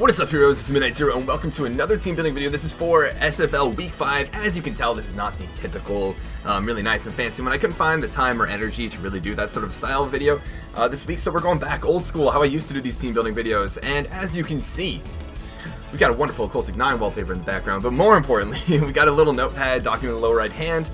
What is up, heroes? This is Midnight Zero, and welcome to another team building video. This is for SFL Week 5. As you can tell, this is not the typical, really nice and fancy one. I couldn't find the time or energy to really do that sort of style video this week, so we're going back old school, how I used to do these team building videos. And as you can see, we've got a wonderful Occultic 9 wallpaper in the background, but more importantly, we got a little notepad document in the lower right hand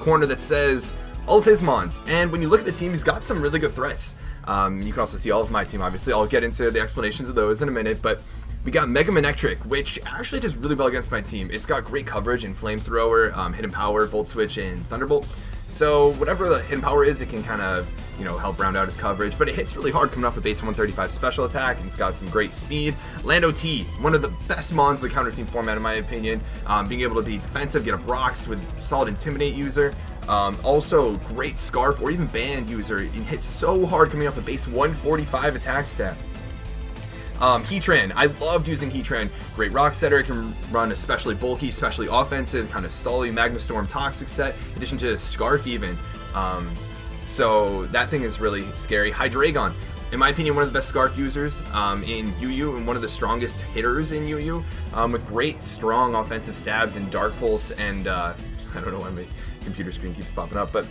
corner that says all of his mons. And when you look at the team, he's got some really good threats. You can also see all of my team, obviously. I'll get into the explanations of those in a minute, but we got Mega Manectric, which actually does really well against my team. It's got great coverage in Flamethrower, Hidden Power, Volt Switch, and Thunderbolt. So whatever the Hidden Power is, it can kind of, help round out his coverage, but it hits really hard coming off a base 135 special attack, and it's got some great speed. Lando T, one of the best mons in the counter team format in my opinion, being able to be defensive, get up rocks with solid Intimidate user. Also, great Scarf or even Band user. It hits so hard coming off a base 145 attack stat. Heatran, I loved using Heatran. Great rock setter, it can run especially bulky, especially offensive, kind of stally Magnastorm Toxic set, in addition to Scarf even. So that thing is really scary. Hydreigon, in my opinion, one of the best Scarf users in UU and one of the strongest hitters in UU, with great strong offensive stabs in Dark Pulse and I don't know why my computer screen keeps popping up, but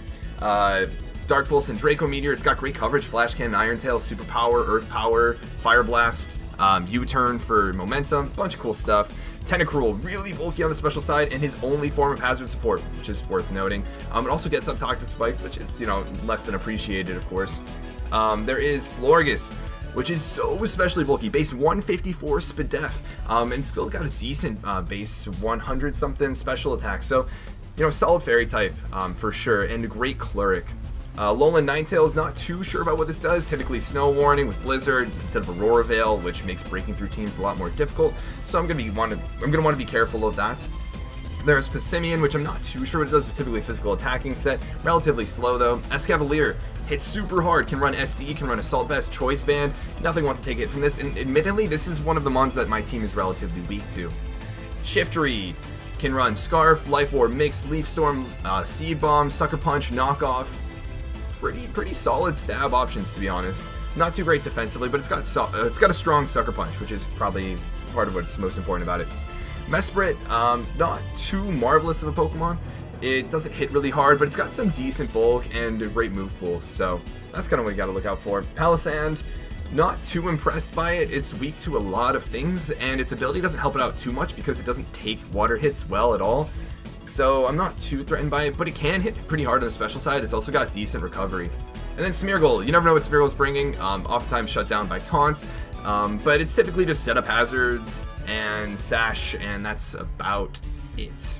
Dark Pulse and Draco Meteor. It's got great coverage, Flash Cannon, Iron Tail, Super Power, Earth Power, Fire Blast, U-Turn for momentum, bunch of cool stuff. Tentacruel, really bulky on the special side, and his only form of hazard support, which is worth noting. It also gets up Toxic Spikes, which is, less than appreciated, of course. There is Florges, which is so especially bulky, base 154 Spadef, and still got a decent base 100 something special attack. So, solid fairy type for sure, and a great Cleric. Alolan Ninetales, not too sure about what this does. Typically Snow Warning with Blizzard instead of Aurora Veil, which makes breaking through teams a lot more difficult. So I'm gonna want to be careful of that. There's Passimian, which I'm not too sure what it does. It's typically a physical attacking set, relatively slow though. Escavalier hits super hard, can run SD, can run Assault Vest, Choice Band. Nothing wants to take it from this, and admittedly, this is one of the mons that my team is relatively weak to. Shiftry can run Scarf, Life Orb, Mix, Leaf Storm, Seed Bomb, Sucker Punch, Knockoff. Pretty solid stab options, to be honest. Not too great defensively, but it's got a strong Sucker Punch, which is probably part of what's most important about it. Mesprit, not too marvelous of a Pokemon. It doesn't hit really hard, but it's got some decent bulk and a great move pool, so that's kind of what you got to look out for. Palisand, not too impressed by it. It's weak to a lot of things, and its ability doesn't help it out too much because it doesn't take water hits well at all. So I'm not too threatened by it, but it can hit pretty hard on the special side. It's also got decent recovery. And then Smeargle, you never know what Smeargle's bringing, oftentimes shut down by taunts, but it's typically just set up hazards and sash, and that's about it.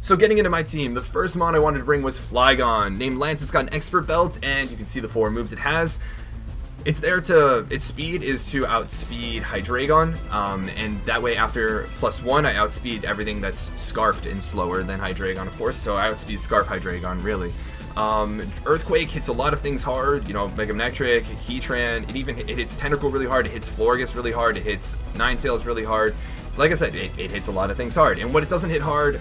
So getting into my team, the first mon I wanted to bring was Flygon. Named Lance, it's got an expert belt, and you can see the 4 moves it has. Its speed is to outspeed Hydreigon, and that way after +1, I outspeed everything that's Scarfed and slower than Hydreigon, of course, so I outspeed Scarf Hydreigon, really. Earthquake hits a lot of things hard, Mega Manectric, Heatran, it hits Tentacruel really hard, it hits Florges really hard, it hits Ninetales really hard. Like I said, it hits a lot of things hard, and what it doesn't hit hard,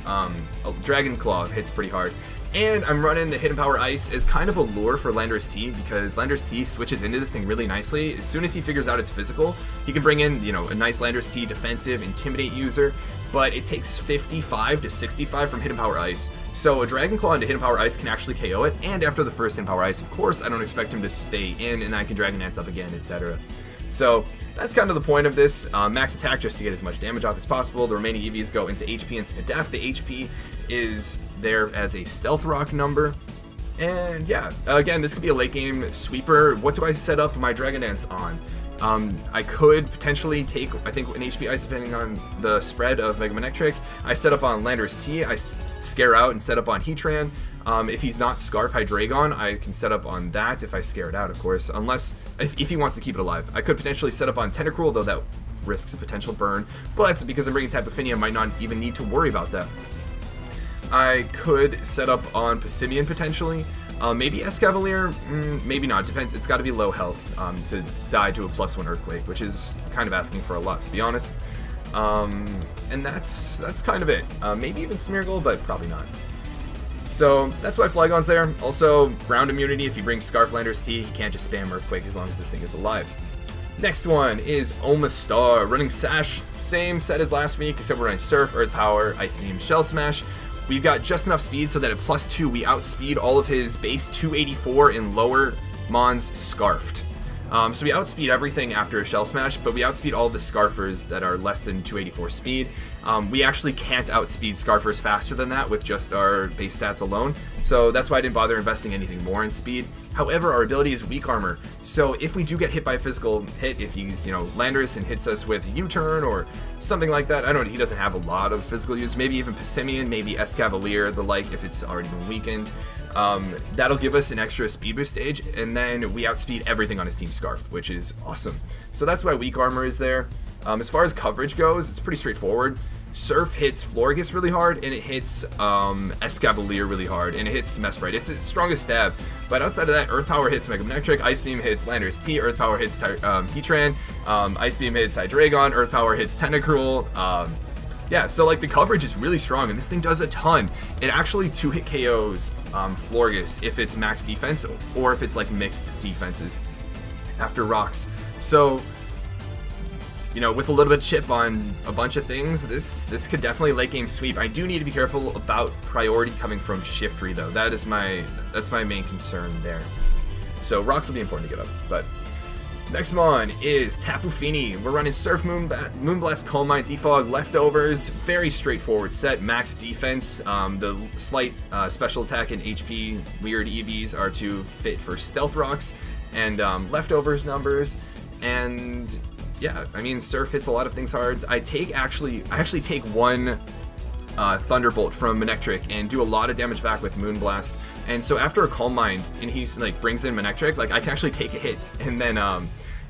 Dragon Claw hits pretty hard. And I'm running the Hidden Power Ice as kind of a lure for Landorus T, because Landorus T switches into this thing really nicely. As soon as he figures out its physical, he can bring in, a nice Landorus T defensive, Intimidate user, but it takes 55 to 65 from Hidden Power Ice. So a Dragon Claw into Hidden Power Ice can actually KO it, and after the first Hidden Power Ice, of course, I don't expect him to stay in, and I can Dragon Dance up again, etc. So that's kind of the point of this. Max attack just to get as much damage off as possible. The remaining EVs go into HP and Spadef. The HP is there as a Stealth Rock number. And yeah, again, this could be a late game sweeper. What do I set up my Dragon Dance on? I could potentially take, I think, an HP Ice depending on the spread of Mega Manectric. I set up on Landorus T, I scare out and set up on Heatran. If he's not Scarf Hydreigon, I can set up on that if I scare it out, of course, unless, if he wants to keep it alive. I could potentially set up on Tentacruel, though that risks a potential burn, but because I'm bringing Taffyfini, I might not even need to worry about that. I could set up on Passimian potentially. Maybe Escavalier, maybe not. Depends. It's got to be low health to die to a +1 Earthquake, which is kind of asking for a lot, to be honest. And that's kind of it. Maybe even Smeargle, but probably not. So that's why Flygon's there. Also, ground immunity. If you bring Scarf Landorus T, he can't just spam Earthquake as long as this thing is alive. Next one is Omastar, running Sash, same set as last week, except we're running Surf, Earth Power, Ice Beam, Shell Smash. We've got just enough speed so that at +2 we outspeed all of his base 284 and lower mons Scarfed. So we outspeed everything after a Shell Smash, but we outspeed all the Scarfers that are less than 284 speed. We actually can't outspeed Scarfers faster than that with just our base stats alone, so that's why I didn't bother investing anything more in speed. However, our ability is weak armor, so if we do get hit by a physical hit, if he's, Landorus and hits us with U-turn or something like that, I don't know, he doesn't have a lot of physical use, maybe even Passimian, maybe Escavalier, the like, if it's already been weakened. That'll give us an extra speed boost stage, and then we outspeed everything on his team Scarf, which is awesome. So that's why weak armor is there. As far as coverage goes, it's pretty straightforward. Surf hits Florges really hard, and it hits Escavalier really hard, and it hits Mesprite. It's its strongest stab, but outside of that, Earth Power hits Mega Manectric, Ice Beam hits Landorus T, Earth Power hits Heatran, Ice Beam hits Hydreigon, Earth Power hits Tentacruel. Yeah, so like the coverage is really strong, and this thing does a ton. It actually 2-hit KOs Florges if it's max defense, or if it's like mixed defenses after rocks. So, with a little bit of chip on a bunch of things, this could definitely late game sweep. I do need to be careful about priority coming from Shiftry though. That's my main concern there. So rocks will be important to get up, but next one is Taffyfini. We're running Surf, Moonblast, Calm Mind, Defog, Leftovers. Very straightforward set. Max defense. The slight special attack and HP weird EVs are to fit for Stealth Rocks and Leftovers numbers. And yeah, I mean, Surf hits a lot of things hard. I actually take one Thunderbolt from Manectric and do a lot of damage back with Moonblast. And so after a Calm Mind and he's like brings in Manectric, like I can actually take a hit and then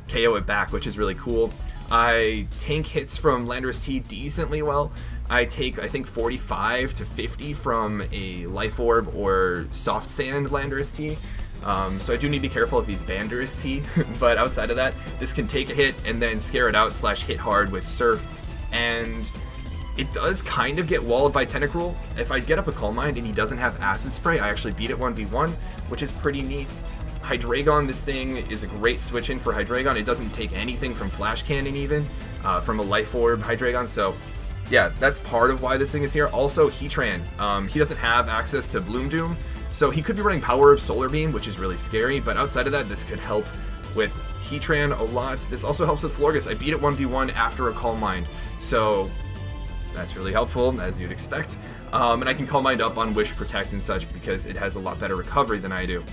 KO it back, which is really cool. I tank hits from Landorus T decently well. I take, I think, 45 to 50 from a Life Orb or Soft Sand Landorus T. So I do need to be careful if he's Bandorus T, but outside of that, this can take a hit and then scare it out / hit hard with Surf, and it does kind of get walled by Tentacruel. If I get up a Calm Mind and he doesn't have Acid Spray, I actually beat it 1v1, which is pretty neat. Hydreigon, this thing is a great switch in for Hydreigon. It doesn't take anything from Flash Cannon even, from a Life Orb Hydreigon, so yeah, that's part of why this thing is here. Also, Heatran, he doesn't have access to Bloom Doom, so he could be running Power Orb Solar Beam, which is really scary, but outside of that, this could help with Heatran a lot. This also helps with Florges. I beat it 1v1 after a Calm Mind, so that's really helpful, as you'd expect. And I can Calm Mind up on Wish Protect and such because it has a lot better recovery than I do.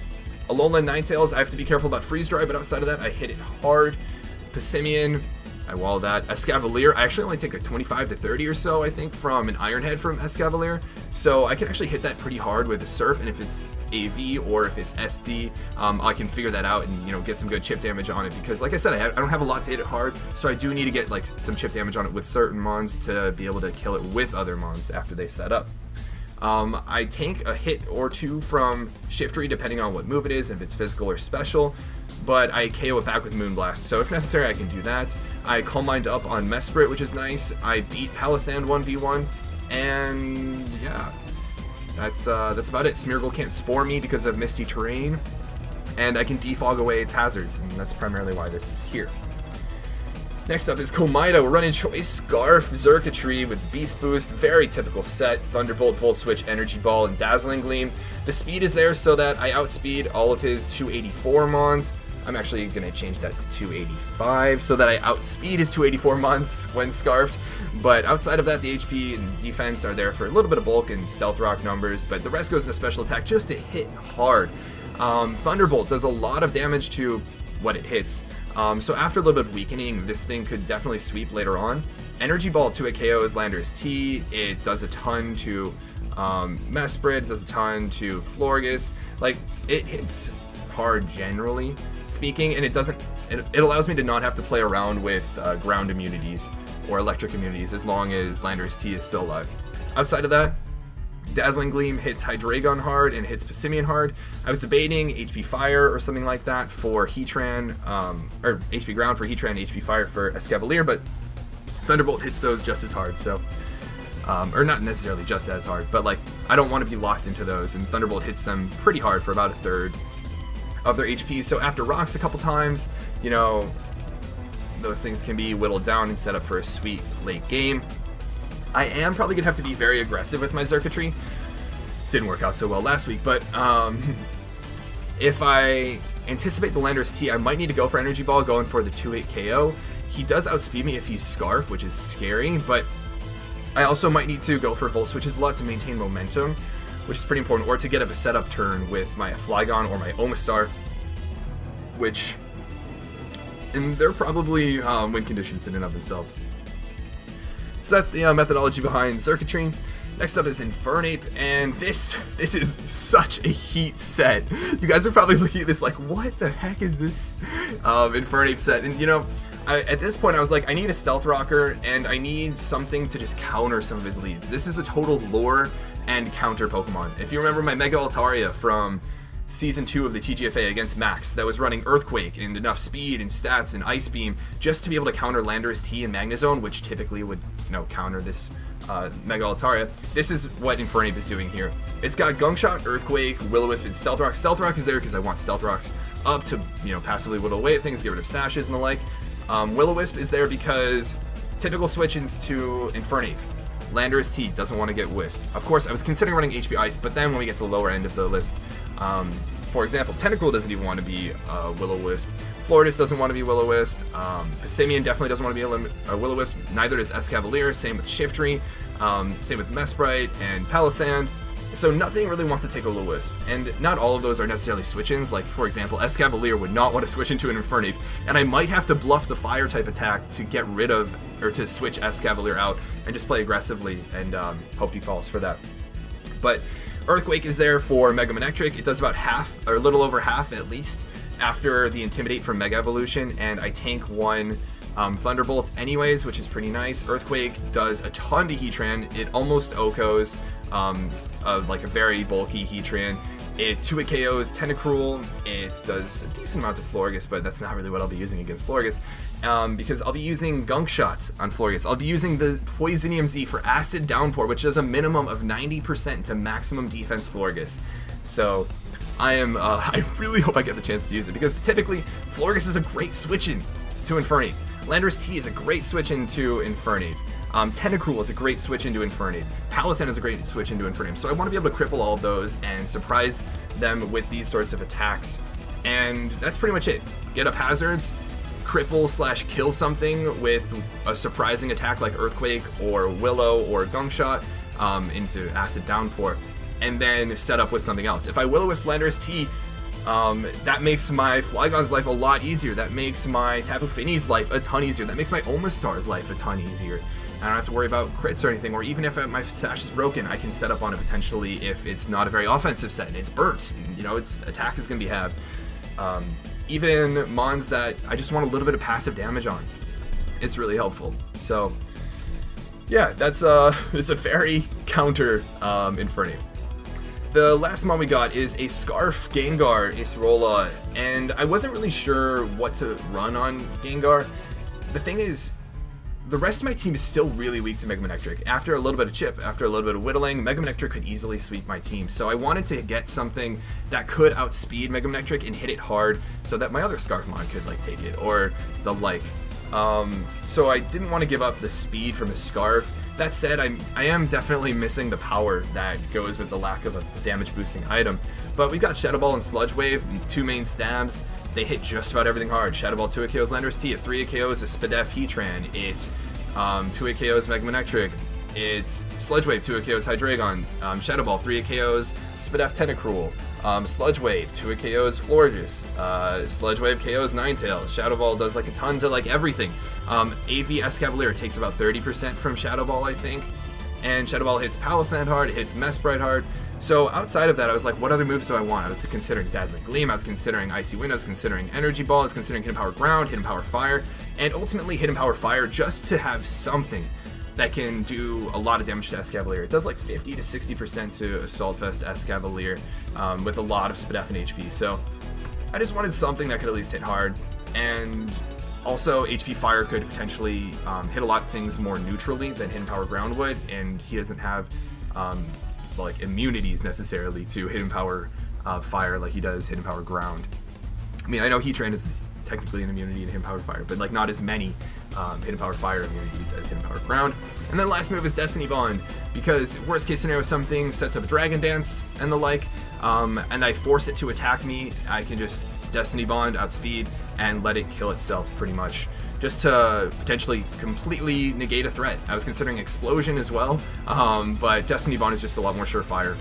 Alolan Ninetales, I have to be careful about Freeze Dry, but outside of that, I hit it hard. Passimian, I wall that. Escavalier, I actually only take a 25 to 30 or so, I think, from an Iron Head from Escavalier. So I can actually hit that pretty hard with a Surf, and if it's AV or if it's SD, I can figure that out and get some good chip damage on it, because like I said, I don't have a lot to hit it hard, so I do need to get like some chip damage on it with certain mons to be able to kill it with other mons after they set up. I tank a hit or two from Shiftry depending on what move it is, if it's physical or special, but I KO it back with Moonblast, so if necessary I can do that. I Calm Mind up on Mesprit, which is nice. I beat Palisand 1v1, and yeah, that's about it. Smeargle can't Spore me because of Misty Terrain, and I can defog away its hazards, and that's primarily why this is here. Next up is Komida. We're running Choice Scarf, Xurkitree with Beast Boost, very typical set, Thunderbolt, Volt Switch, Energy Ball, and Dazzling Gleam. The speed is there so that I outspeed all of his 284 mons. I'm actually going to change that to 285 so that I outspeed his 284 mons when Scarfed. But outside of that, the HP and defense are there for a little bit of bulk and Stealth Rock numbers, but the rest goes into special attack just to hit hard. Thunderbolt does a lot of damage to what it hits. So after a little bit of weakening, this thing could definitely sweep later on. Energy Ball 2-hit KOs Landorus T. It does a ton to Mesprit, it does a ton to Florges. Like, it hits hard generally speaking, and it allows me to not have to play around with ground immunities or electric immunities as long as Landorus T is still alive. Outside of that, Dazzling Gleam hits Hydreigon hard and hits Passimian hard. I was debating HP Fire or something like that for Heatran, or HP Ground for Heatran, HP Fire for Escavalier, but Thunderbolt hits those just as hard, so, or not necessarily just as hard, but like, I don't want to be locked into those, and Thunderbolt hits them pretty hard for about a third of their HP, so after rocks a couple times, those things can be whittled down and set up for a sweet late game. I am probably going to have to be very aggressive with my circuitry. Didn't work out so well last week, but if I anticipate the Landorus T, I might need to go for Energy Ball, going for the 2-hit KO. He does outspeed me if he's Scarf, which is scary, but I also might need to go for Volt Switches a lot to maintain momentum, which is pretty important, or to get up a setup turn with my Flygon or my Omastar, which, and they're probably win conditions in and of themselves. So that's the methodology behind circuitry. Next up is Infernape, and this is such a heat set. You guys are probably looking at this like, what the heck is this Infernape set? And you know, at this point I was like, I need a Stealth Rocker, and I need something to just counter some of his leads. This is a total lure and counter Pokemon. If you remember my Mega Altaria from Season 2 of the TGFA against Max, that was running Earthquake and enough speed and stats and Ice Beam just to be able to counter Landorus T and Magnezone, which typically would, you know, counter this Mega Altaria. This is what Infernape is doing here. It's got Gunk Shot, Earthquake, Will-O-Wisp, and Stealth Rock. Stealth Rock is there because I want Stealth Rocks up to, you know, passively whittle away at things, get rid of sashes and the like. Will-O-Wisp is there because typical switch-ins to Infernape. Landorus T doesn't want to get Wisped. Of course, I was considering running HP Ice, but then when we get to the lower end of the list, for example, Tentacruel doesn't even want to be Will-O-Wisp. Floridas doesn't want to be Will-O-Wisp. Passimian definitely doesn't want to be a Will-O-Wisp. Neither does Escavalier. Same with Shiftry. Same with Mesprit and Palisand. So nothing really wants to take a Will-O-Wisp. And not all of those are necessarily switch-ins. Like, for example, Escavalier would not want to switch into an Infernape. And I might have to bluff the Fire-type attack to get rid of, or to switch Escavalier out and just play aggressively and hope he falls for that. But Earthquake is there for Mega Manectric. It does about half, or a little over half at least, after the Intimidate from Mega Evolution, and I tank one Thunderbolt anyways, which is pretty nice. Earthquake does a ton to Heatran. It almost OHKOs like a very bulky Heatran. It 2-hit KOs Tentacruel. It does a decent amount of Florges, but that's not really what I'll be using against Florges, because I'll be using Gunk Shots on Florges. I'll be using the Poisonium Z for Acid Downpour, which does a minimum of 90% to maximum defense Florges. So I really hope I get the chance to use it, because typically Florges is a great switch-in to Infernape. Landorus T is a great switch-in to Infernape. Tentacruel is a great switch into Infernape. Palisand is a great switch into Infernape. So I want to be able to cripple all of those and surprise them with these sorts of attacks. And that's pretty much it. Get up hazards, cripple / kill something with a surprising attack like Earthquake or Willow or Gunk Shot into Acid Downpour, and then set up with something else. If I Will-O-Wisp Landorus T, that makes my Flygon's life a lot easier. That makes my Taffyfini's life a ton easier. That makes my Omastar's life a ton easier. I don't have to worry about crits or anything, or even if my sash is broken, I can set up on it potentially if it's not a very offensive set and it's burnt. You know, its attack is going to be halved. Even Mons that I just want a little bit of passive damage on, it's really helpful. So, yeah, that's it's a very counter Infernape. The last mon we got is a Scarf Gengar Acerola, and I wasn't really sure what to run on Gengar. The thing is, the rest of my team is still really weak to Mega Manectric. After a little bit of chip, after a little bit of whittling, Mega Manectric could easily sweep my team. So I wanted to get something that could outspeed Mega Manectric and hit it hard so that my other Scarfmon could like take it, or the like. So I didn't want to give up the speed from his Scarf. That said, I am definitely missing the power that goes with the lack of a damage boosting item. But we've got Shadow Ball and Sludge Wave, two main stabs. They hit just about everything hard. Shadow Ball 2-hit KOs Landorus T, at 3-hit KOs is Spadef Heatran, it's 2-hit KOs Mega Manectric, it's Sludge Wave 2-hit KOs Hydreigon, Shadow Ball 3-hit KOs Spadef Tentacruel, Sludge Wave 2-hit KOs Florges, Sludge Wave KOs Ninetales. Shadow Ball does like a ton to like everything. AV Escavalier takes about 30% from Shadow Ball, I think, and Shadow Ball hits Palisand hard, it hits Mesprit hard. So outside of that, I was like, what other moves do I want? I was considering Dazzling Gleam, I was considering Icy Wind, I was considering Energy Ball, I was considering Hidden Power Ground, Hidden Power Fire, and ultimately Hidden Power Fire just to have something that can do a lot of damage to Escavalier. It does like 50 to 60% to Assault Vest Escavalier with a lot of Spadef and HP. So I just wanted something that could at least hit hard, and also HP Fire could potentially hit a lot of things more neutrally than Hidden Power Ground would, and he doesn't have like immunities necessarily to Hidden Power Fire like he does Hidden Power Ground. I mean, I know Heatran is technically an immunity to Hidden Power Fire, but like not as many Hidden Power Fire immunities as Hidden Power Ground. And then last move is Destiny Bond, because worst case scenario, something sets up Dragon Dance and the like, and I force it to attack me, I can just Destiny Bond, outspeed, and let it kill itself pretty much, just to potentially completely negate a threat. I was considering Explosion as well, but Destiny Bond is just a lot more surefire,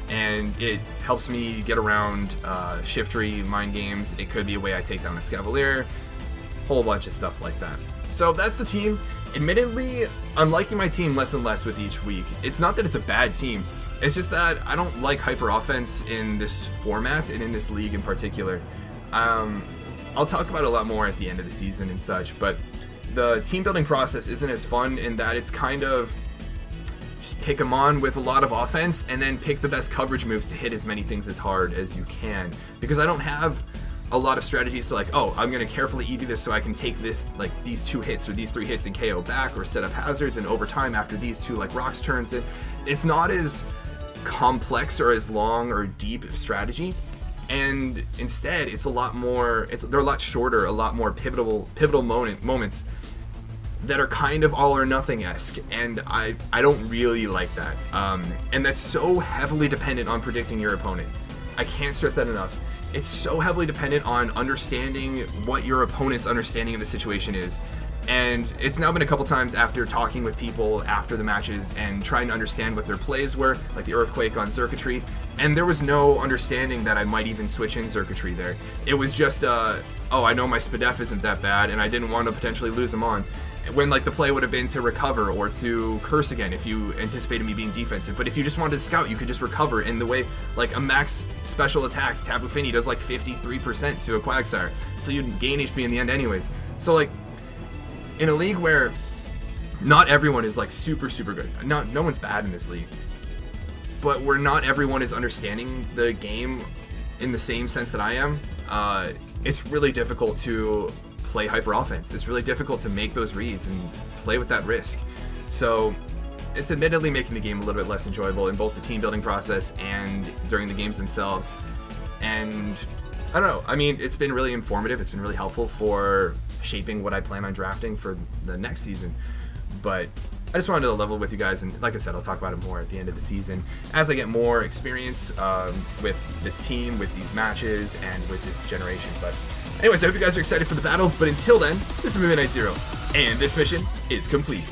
and it helps me get around Shiftry, Mind Games. It could be a way I take down a Scavalier, whole bunch of stuff like that. So that's the team. Admittedly, I'm liking my team less and less with each week. It's not that it's a bad team, it's just that I don't like hyper offense in this format and in this league in particular. I'll talk about it a lot more at the end of the season and such, but the team building process isn't as fun in that it's kind of just pick them on with a lot of offense and then pick the best coverage moves to hit as many things as hard as you can, because I don't have a lot of strategies to like, oh, I'm going to carefully EV this so I can take this, like these 2 hits or these 3 hits and KO back, or set up hazards and over time after these 2 like rocks turns in. It's not as complex or as long or deep of strategy, and instead it's a lot more, they're a lot shorter, a lot more pivotal moments that are kind of all or nothing-esque, and I don't really like that, and that's so heavily dependent on predicting your opponent. I can't stress that enough. It's so heavily dependent on understanding what your opponent's understanding of the situation is. And it's now been a couple times after talking with people after the matches and trying to understand what their plays were, like the Earthquake on Circuitry, and there was no understanding that I might even switch in Circuitry there. It was just, oh, I know my SPDF isn't that bad, and I didn't want to potentially lose him on. When like the play would have been to recover or to curse again if you anticipated me being defensive. But if you just wanted to scout, you could just recover in the way like a max special attack Taffyfini does like 53% to a Quagsire, so you'd gain HP in the end anyways. So like in a league where not everyone is like super good, no one's bad in this league, but where not everyone is understanding the game in the same sense that I am, it's really difficult to play hyper offense. It's really difficult to make those reads and play with that risk. So it's admittedly making the game a little bit less enjoyable in both the team building process and during the games themselves. And I don't know, I mean, it's been really informative, it's been really helpful for shaping what I plan on drafting for the next season. But I just wanted to level with you guys, and like I said, I'll talk about it more at the end of the season as I get more experience with this team, with these matches, and with this generation. But anyways, I hope you guys are excited for the battle, but until then, this is Midnight Zero, and this mission is complete.